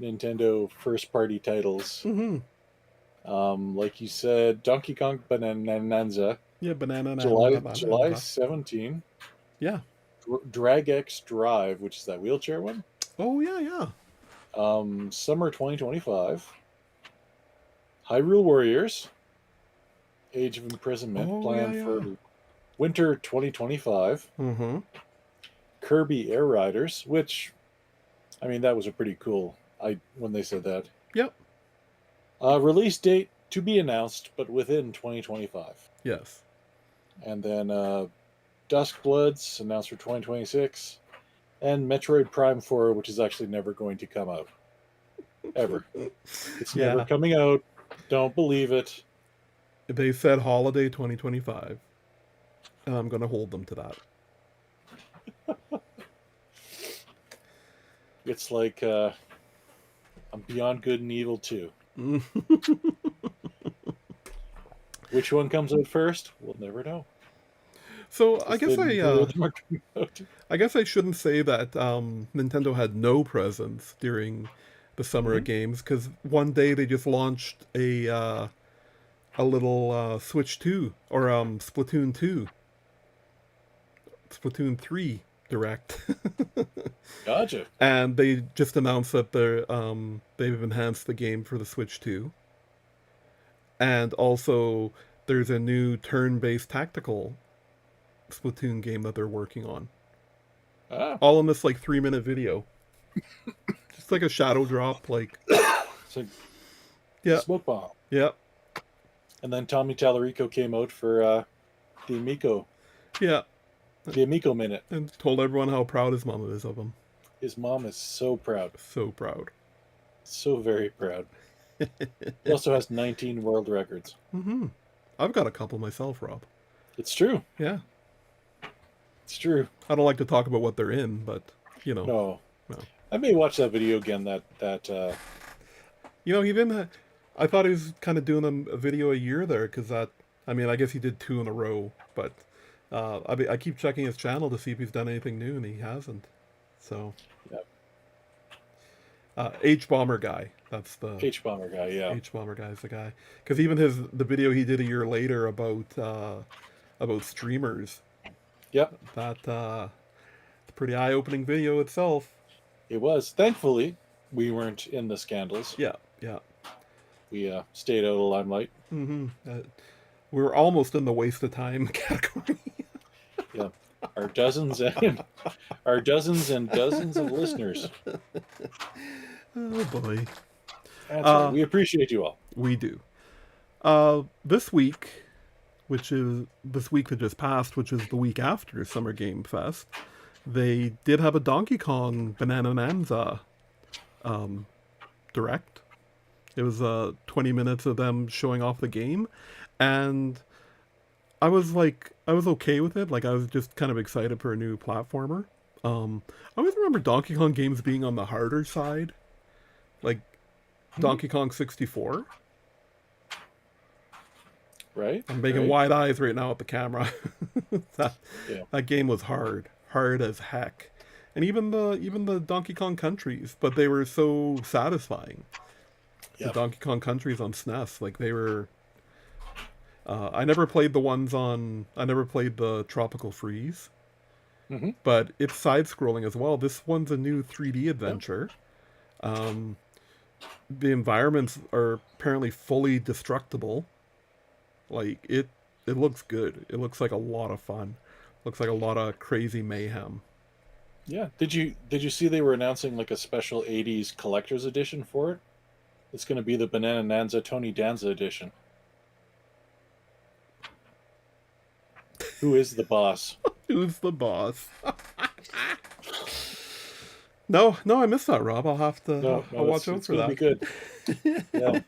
Nintendo first party titles. Hmm. Like you said, Donkey Kong Bonanza, Yeah, July 17. Yeah. Drag X Drive, which is that wheelchair one. Oh yeah, yeah. Summer 2025. Hyrule Warriors, Age of Imprisonment, Oh planned yeah, for yeah. winter 2025. Mm-hmm. Kirby Air Riders, which, I mean, that was a pretty cool. When they said that. Yep. Release date to be announced, but within 2025. Yes. And then Dusk Bloods announced for 2026, and Metroid Prime 4, which is actually never going to come out. Ever. It's never Yeah. coming out. Don't believe it. They said holiday 2025. And I'm gonna hold them to that. It's like I'm Beyond Good and Evil 2. Which one comes out first? We'll never know. So I guess Neither of them are coming out. I guess I shouldn't say that Nintendo had no presence during the summer of games, because one day they just launched a little Switch 2 or Splatoon 2, Splatoon 3 Direct, Gotcha. and they just announced that they've enhanced the game for the Switch 2, and also there's a new turn-based tactical Splatoon game that they're working on. Ah, All in this like 3-minute video. Just like a shadow drop, like it's like yeah, Smoke Bomb. yeah, And then Tommy Tallarico came out for the yeah, Amico minute. and told everyone how proud his mom is of him. His mom is so proud. So proud. So very proud. He also has 19 world records. Mm-hmm. I've got a couple myself, Rob. It's true. Yeah, It's true. I don't like to talk about what they're in, but you know, No. No. I may watch that video again. you know, he didn't. I thought he was kind of doing a video a year there, because I mean, I guess he did 2 in a row, but I keep checking his channel to see if he's done anything new, and he hasn't. So, Yep. H Bomber guy. That's the H Bomber guy. Yeah. H Bomber guy is the guy, because even the video he did a year later about streamers, Yep. that it's a pretty eye-opening video itself. It was. Thankfully, we weren't in the scandals. Yeah, yeah. We stayed out of the limelight. Mm-hmm. We were almost in the waste of time category. Yeah. Our dozens and dozens of listeners. Oh boy, That's right. We appreciate you all. we do. This week that just passed, which is the week after Summer Game Fest, they did have a Donkey Kong Bananza direct. It was 20 minutes of them showing off the game, and I was okay with it. Like, I was just kind of excited for a new platformer. I always remember Donkey Kong games being on the harder side, like Donkey Kong 64. Right? I'm making right. wide eyes right now at the camera. that, Yeah. that game was hard as heck, and even the Donkey Kong countries, but they were so satisfying. Yep. The Donkey Kong countries on SNES, like they were. I never played the Tropical Freeze, Mhm. but it's side-scrolling as well. This one's a new 3D adventure. The environments are apparently fully destructible. Like it looks good. It looks like a lot of fun. Looks like a lot of crazy mayhem. Yeah. Did you see they were announcing like a special 80s collector's edition for it? It's going to be the Banana Nanza Tony Danza edition. Who is the boss? Who's the boss? No, I missed that, Rob. I'll have to. No, I'll watch out it's for gonna that. be good. Yeah.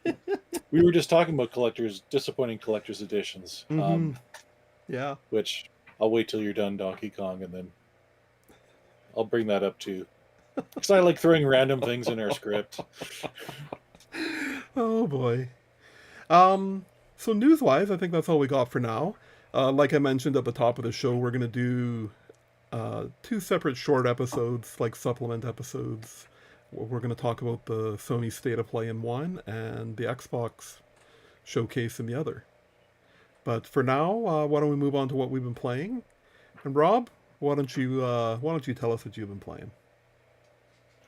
We were just talking about disappointing collector's editions, Yeah. which I'll wait till you're done Donkey Kong and then I'll bring that up too. Because I like throwing random things in our script. Oh boy. So news-wise, I think that's all we got for now. Like I mentioned at the top of the show, we're gonna do 2 separate short episodes, like supplement episodes. We're gonna talk about the Sony State of Play in one and the Xbox showcase in the other. But for now, why don't we move on to what we've been playing? And Rob, why don't you tell us what you've been playing?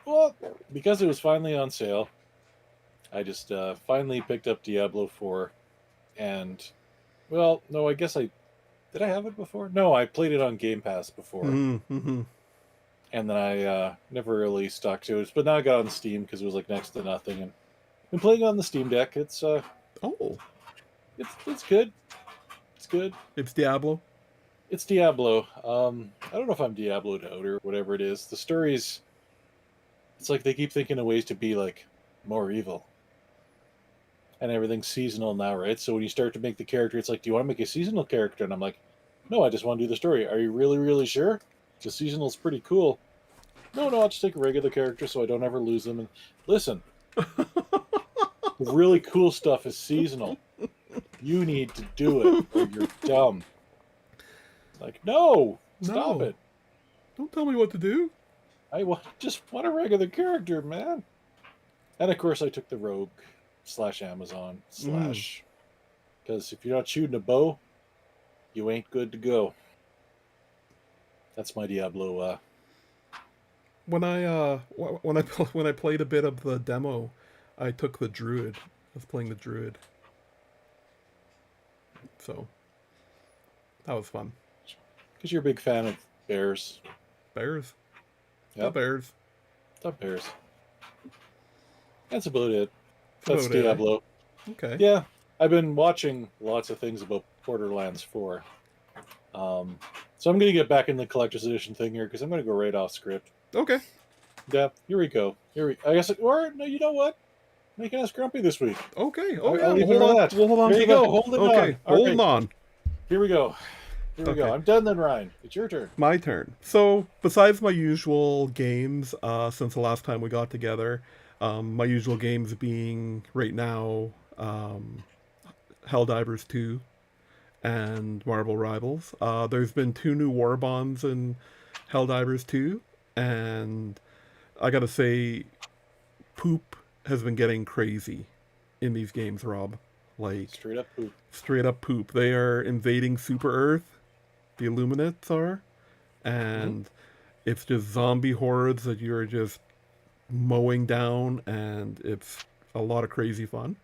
Well, because it was finally on sale, I just finally picked up Diablo 4. And, well, no, I guess did I have it before? No, I played it on Game Pass before. Mm-hmm. And then I never really stuck to it. But now I got on Steam because it was like next to nothing. And been playing on the Steam Deck. It's Oh, it's good. It's good. it's Diablo. It's Diablo. I don't know if I'm Diablo'd out or whatever it is. The story's, it's like they keep thinking of ways to be like more evil. And everything's seasonal now, right? So when you start to make the character, it's like, do you want to make a seasonal character? And I'm like, no, I just want to do the story. Are you really, really sure? The seasonal's pretty cool. No, I'll just take a regular character so I don't ever lose them. And listen, the really cool stuff is seasonal. You need to do it or you're dumb. Like, no, stop No. it. Don't tell me what to do. Just want a regular character, man. And of course, I took the Rogue / Amazon / because if you're not shooting a bow, you ain't good to go. That's my Diablo. When I played a bit of the demo, I took the Druid. I was playing the Druid. So that was fun. Because you're a big fan of bears. Bears. The Yep, bears. the bears. That's about it. That's About it, eh? Diablo. Okay. Yeah, I've been watching lots of things about Borderlands 4. So I'm going to get back in the collector's edition thing here because I'm going to go right off script. Okay. Yeah, here we go. I guess, or no, you know what? Making us grumpy this week. Okay. Oh I'll yeah. leave We'll it hold at on. that. We'll hold on There to you that. go. Hold it okay. on. Holding on. Here we go. Here we go. Okay. I'm done then, Ryan. It's your turn. My turn. So, besides my usual games, since the last time we got together, my usual games being right now, Helldivers 2 and Marvel Rivals. There's been 2 new war bonds in Helldivers 2, and I gotta say, poop has been getting crazy in these games, Rob. Like, Straight up poop. straight up poop. They are invading Super Earth, the Illuminates are, and it's just zombie hordes that you're just mowing down, and it's a lot of crazy fun.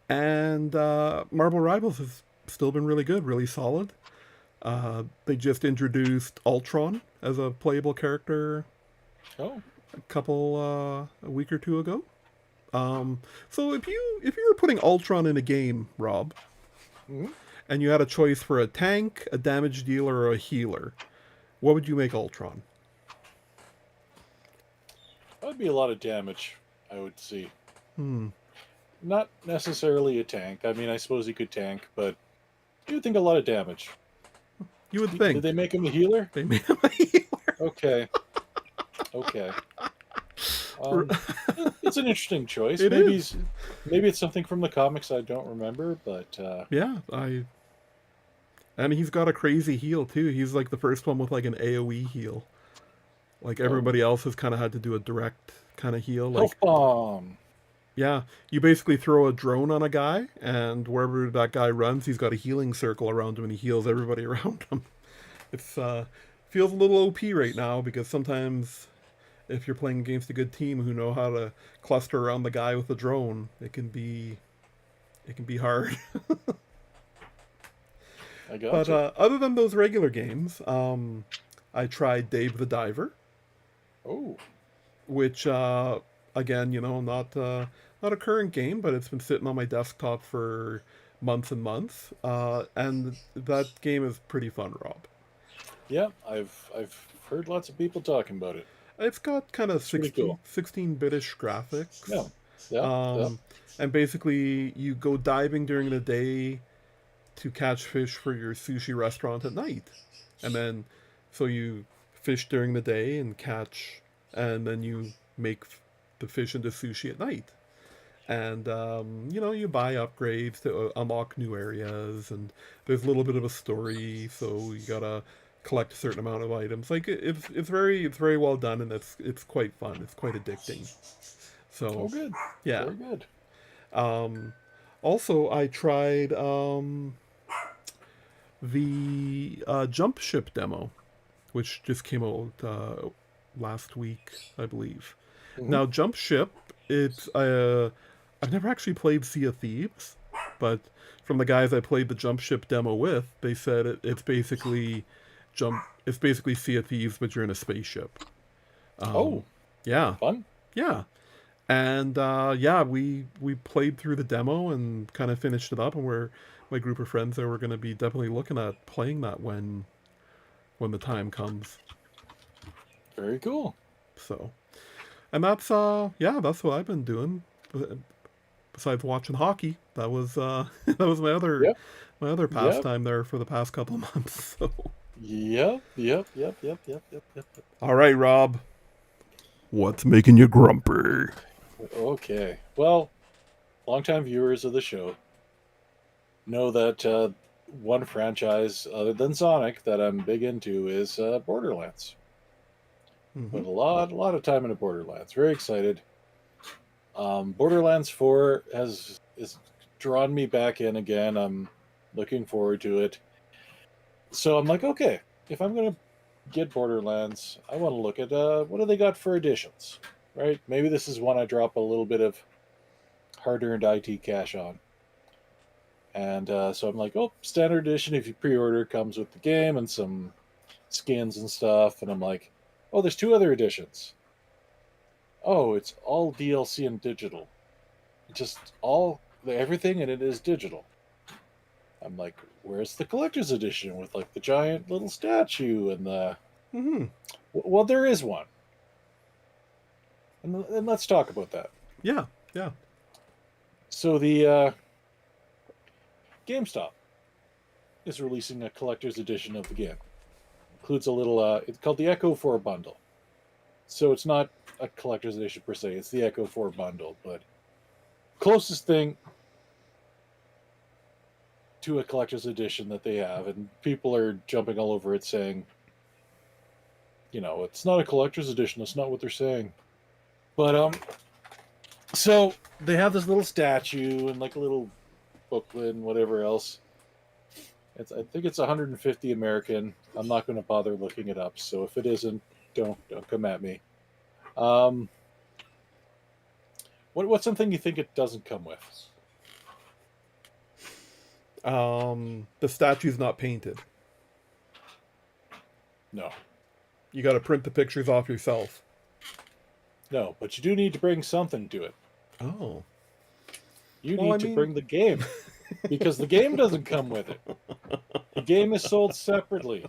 And Marvel Rivals has still been really good, really solid. They just introduced Ultron as a playable character Oh, a week or 2 ago. So if you were putting Ultron in a game, Rob, Mhm. and you had a choice for a tank, a damage dealer, or a healer, what would you make Ultron? That would be a lot of damage, I would see. Hmm. Not necessarily a tank. I mean, I suppose he could tank, but you would think a lot of damage. You would Did think they make him a healer? they made him a healer. Okay. Okay. Um, it's an interesting choice. It maybe is. maybe it's something from the comics I don't remember, but Yeah, and he's got a crazy heal too. He's like the first one with like an AoE heal. Like everybody else has kind of had to do a direct kind of heal. Like, health bomb. yeah, you basically throw a drone on a guy, and wherever that guy runs, he's got a healing circle around him, and he heals everybody around him. It's feels a little OP right now because sometimes if you're playing against a good team who know how to cluster around the guy with the drone, it can be hard. I got But you. other than those regular games, I tried Dave the Diver, Oh, which again, not a current game, but it's been sitting on my desktop for months and months, and that game is pretty fun, Rob. yeah. I've heard lots of people talking about it. It's got kind of pretty cool. 16-bitish graphics. Yeah. Yeah. And basically, you go diving during the day to catch fish for your sushi restaurant at night. And then, so you fish during the day and catch, and then you make the fish into sushi at night. And, you buy upgrades to unlock new areas, and there's a little bit of a story, so you gotta collect a certain amount of items. Like, it's very well done, and it's quite fun. It's quite addicting. So, Oh, good. yeah. Very good. Also, I tried the Jump Ship demo, which just came out last week, I believe. Mhm. Now, Jump Ship, it's I've never actually played Sea of Thieves, but from the guys I played the Jump Ship demo with, they said it's basically Sea of Thieves, but you're in a spaceship. Oh, Yeah. fun. Yeah. And we played through the demo and kind of finished it up, and my group of friends there were going to be definitely looking at playing that when the time comes. Very cool. So, and that's what I've been doing. Besides watching hockey, that was that was my other Yep. pastime there for the past couple months. So, Yep. all right, Rob, what's making you grumpy? Okay. Well, longtime viewers of the show know that one franchise other than Sonic that I'm big into is Borderlands. Put a lot of time into Borderlands. Very excited. Borderlands 4 has drawn me back in again. I'm looking forward to it. So I'm like, okay, if I'm gonna get Borderlands, I want to look at what do they got for editions, right? Maybe this is one I drop a little bit of hard-earned IT cash on. And so I'm like, oh, standard edition, if you pre-order, comes with the game and some skins and stuff. And I'm like, oh, there's 2 other editions. Oh, it's all DLC and digital. Just everything in it is digital. I'm like, where's the collector's edition with like the giant little statue and the... Well, there is one. And let's talk about that. Yeah. So the GameStop is releasing a collector's edition of the game. Includes a little, it's called the Echo 4 bundle. So it's not a collector's edition per se, it's the Echo 4 bundle, but closest thing to a collector's edition that they have, and people are jumping all over it saying, it's not a collector's edition, that's not what they're saying. But, so they have this little statue and like a little booklet and whatever else. I think it's 150 American. I'm not going to bother looking it up. So if it isn't, don't come at me. What's something you think it doesn't come with? The statue's not painted. No, You got to print the pictures off yourself. no, but you do need to bring something to it. Oh. You Well, need I to mean- bring the game because the game doesn't come with it. The game is sold separately.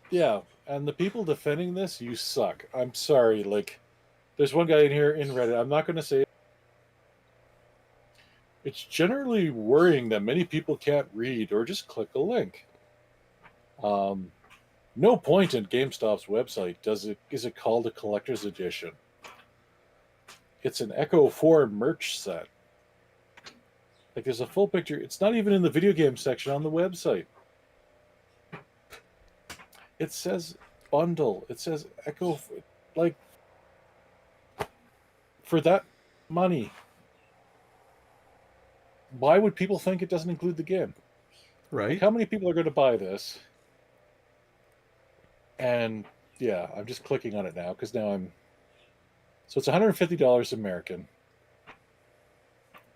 Yeah, And the people defending this, you suck. I'm sorry. Like, there's one guy in here in Reddit. I'm not going to say it. It's generally worrying that many people can't read or just click a link. No point in GameStop's website is it called a collector's edition. It's an Echo 4 merch set. Like, there's a full picture. It's not even in the video game section on the website. It says bundle. It says Echo. Like, for that money, why would people think it doesn't include the game? Right? Like, how many people are going to buy this? And yeah, I'm just clicking on it now because now I'm. So it's $150 American.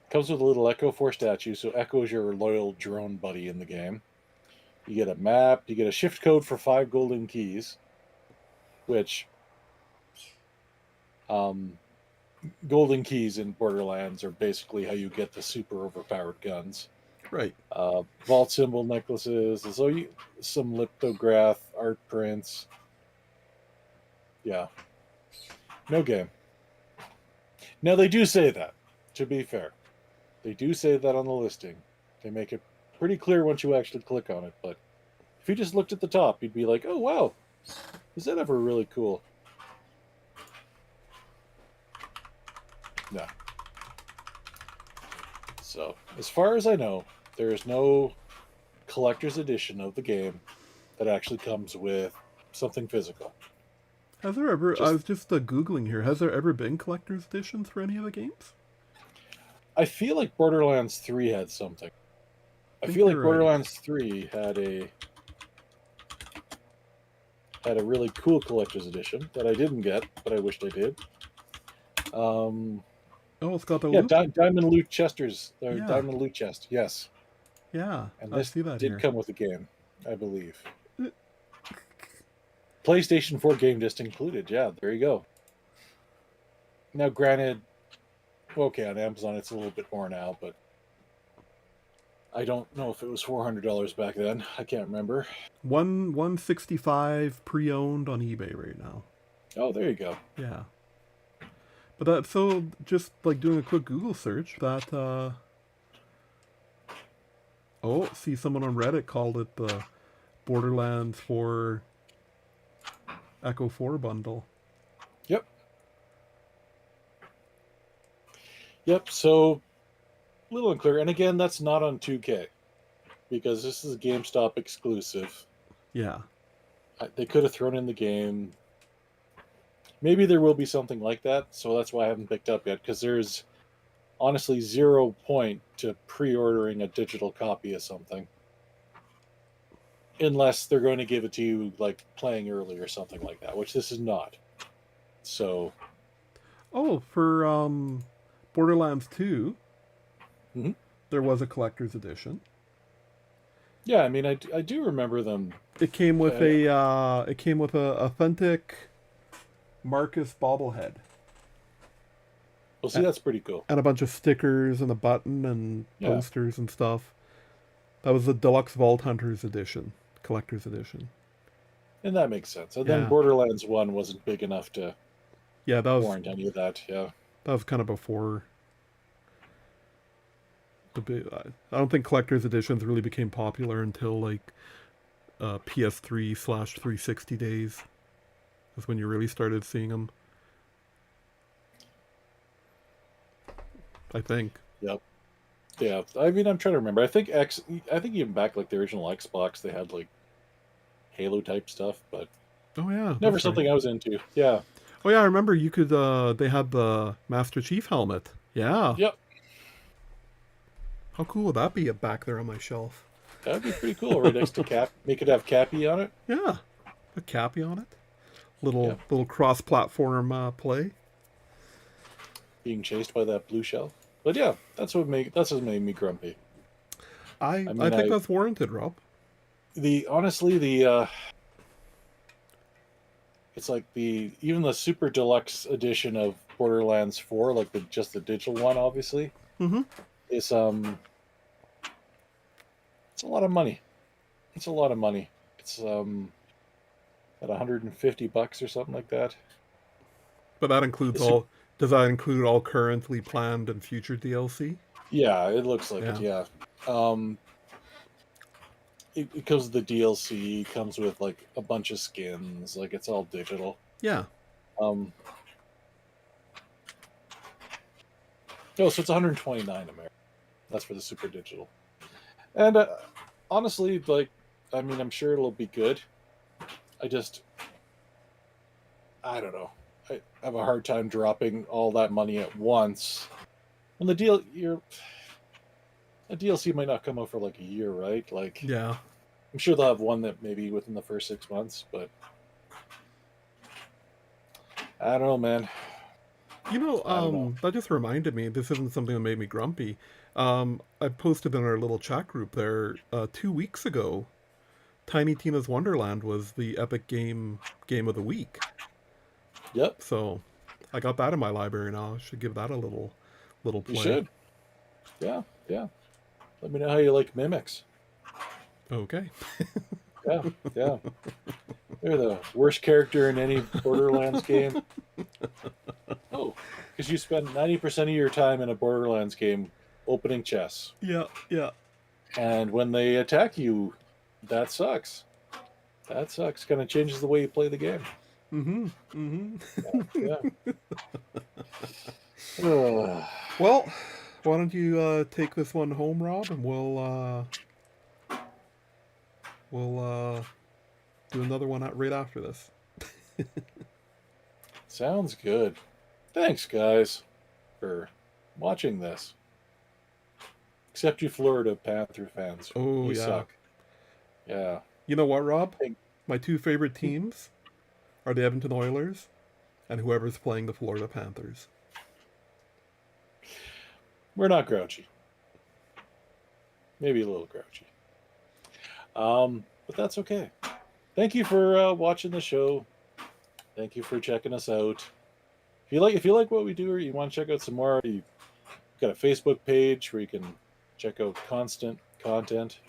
Comes with a little Echo 4 statue, so Echo is your loyal drone buddy in the game. You get a map, you get a shift code for 5 golden keys, which golden keys in Borderlands are basically how you get the super overpowered guns. Right. Vault symbol necklaces, so some lithograph art prints. Yeah. No game. Now they do say that, to be fair. They do say that on the listing. They make it pretty clear once you actually click on it, but if you just looked at the top, you'd be like, oh wow, is that ever really cool? No. So, as far as I know, there is no collector's edition of the game that actually comes with something physical. Has there ever? I was just Googling here. Has there ever been collector's editions for any of the games? I feel like Borderlands 3 had something. I think feel like you're right. Borderlands 3 had a really cool collector's edition that I didn't get, but I wished I did. Oh, it's got the Yeah, loop? Diamond Loot Chesters. Yeah. Diamond Loot Chest, yes. Yeah, And I this see that did here. come with the game, I believe. PlayStation 4 game disc included. Yeah, there you go. Now, granted, okay, on Amazon it's a little bit more now, but I don't know if it was $400 back then. I can't remember. 165 pre-owned on eBay right now. Oh, there you go. Yeah. But that, so just like doing a quick Google search, that oh, see, someone on Reddit called it the Borderlands 4 Echo 4 bundle. Yep. Yep, so a little unclear. And again, that's not on 2K because this is a GameStop exclusive. Yeah. They could have thrown in the game. Maybe there will be something like that, so that's why I haven't picked up yet, because there's honestly 0 point to pre-ordering a digital copy of something. Unless they're going to give it to you like playing early or something like that, which this is not. So Oh, for Borderlands 2, Mhm. there was a collector's edition. yeah, I mean, I do remember them. It came with Okay. a authentic Marcus bobblehead Well, see, that's pretty cool. and a bunch of stickers and a button and Yeah. posters and stuff. That was the Deluxe Vault Hunters edition, collector's edition. And that makes sense. And then Yeah. Borderlands 1 wasn't big enough to Yeah, that warrant any of that. Yeah. was kind of before I don't think collector's editions really became popular until like PS3/360 days. That's when you really started seeing them. I think. Yep. Yeah. I mean, I'm trying to remember. I think even back like the original Xbox, they had like Halo type stuff, but Oh yeah, never that's something right. I was into. Yeah. Oh yeah, I remember you could. They had the Master Chief helmet. Yeah. Yep. How cool would that be back there on my shelf? That'd be pretty cool. Right next to Cap. Make it have Cappy on it. Yeah, a Cappy on it. Little Yeah. little cross-platform play. Being chased by that blue shell. But yeah, that's what made me grumpy. I mean, think that's warranted, Rob. It's like even the super deluxe edition of Borderlands 4, like just the digital one, obviously, Mm-hmm. is it's a lot of money. It's a lot of money. It's at $150 or something like that. But that includes It's- all. Does that include all currently planned and future DLC? Yeah, it looks like it. Yeah. Yeah. It comes with the DLC. Comes with like a bunch of skins. Like it's all digital. Yeah. Oh, so it's 129 American. That's for the super digital. And honestly, like, I mean, I'm sure it'll be good. I don't know. I have a hard time dropping all that money at once. And a DLC might not come out for like a year, right? Like, Yeah. I'm sure they'll have one that maybe within the first 6 months, but I don't know, man. You know, I don't know. that just reminded me, this isn't something that made me grumpy. I posted in our little chat group there 2 weeks ago. Tiny Tina's Wonderland was the Epic Game of the Week. Yep, So I got that in my library now. I should give that a little play. you should. Yeah, yeah. Let me know how you like mimics. Okay. Yeah, yeah. They're the worst character in any Borderlands game. Oh, because you spend 90% of your time in a Borderlands game opening chests. Yeah, yeah. And when they attack you, that sucks. That sucks. Kind of changes the way you play the game. Mm-hmm. Mm-hmm. Yeah. Ugh. Well, why don't you take this one home, Rob, and we'll do another one right after this. Sounds good. Thanks, guys, for watching this. Except you Florida Panther fans. Oh, You yeah. suck. Yeah. You know what, Rob? Hey. My two favorite teams are the Edmonton Oilers and whoever's playing the Florida Panthers. We're not grouchy. Maybe a little grouchy. But that's okay. Thank you for watching the show. Thank you for checking us out. If you like what we do or you want to check out some more, you've got a Facebook page where you can check out constant content.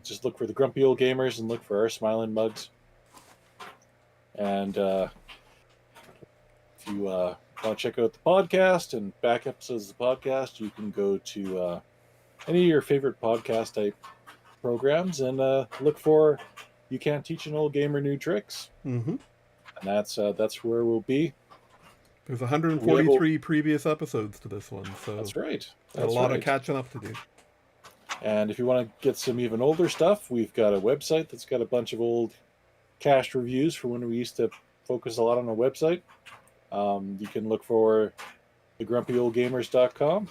Just look for the Grumpy Old Gamers and look for our smiling mugs. And if you want to check out the podcast and back episodes of the podcast, you can go to any of your favorite podcast type programs and look for You Can't Teach an Old Gamer New Tricks. Mm-hmm. And that's where we'll be. There's 143 previous episodes to this one, so That's right. got a That's lot right. of catching up to do. And if you want to get some even older stuff, we've got a website that's got a bunch of old cached reviews for when we used to focus a lot on our website. You can look for thegrumpyoldgamers.com.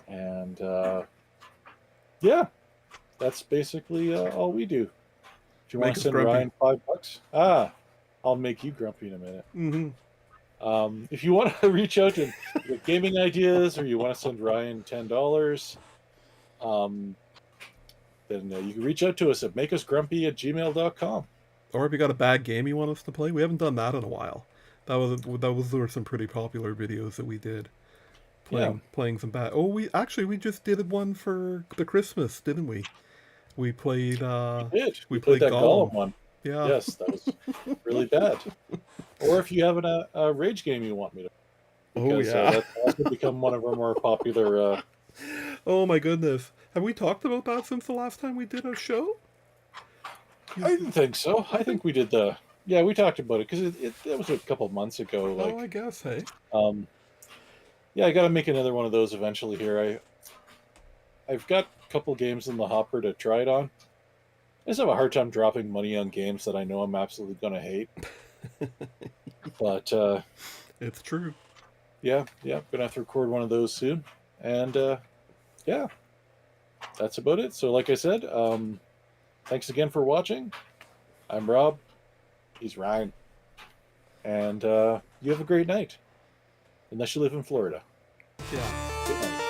And yeah, that's basically all we do. If you want Make to us send grumpy. Ryan $5, I'll make you grumpy in a minute. Mm-hmm. If you want to reach out and get gaming ideas, or you want to send Ryan $10, then you can reach out to us at makeusgrumpy@gmail.com. Or if you got a bad game you want us to play, we haven't done that in a while. Those were some pretty popular videos that we did. Playing some bad. Oh, we just did one for the Christmas, didn't we? We played. We played that Gollum. one. Yeah. Yes, that was really bad. Or if you have a rage game you want me to. Oh Because, yeah. that's going to become one of our more popular. Oh my goodness. Have we talked about that since the last time we did a show? I didn't think so. I think we did the. Yeah, we talked about it because it was a couple months ago. Like, Oh, I guess. Hey. yeah, I got to make another one of those eventually. Here, I've got a couple games in the hopper to try it on. I just have a hard time dropping money on games that I know I'm absolutely going to hate. But It's true. yeah, gonna have to record one of those soon. And yeah, that's about it. So, like I said, thanks again for watching. I'm Rob. He's Ryan. And you have a great night. Unless you live in Florida. Yeah. Good night.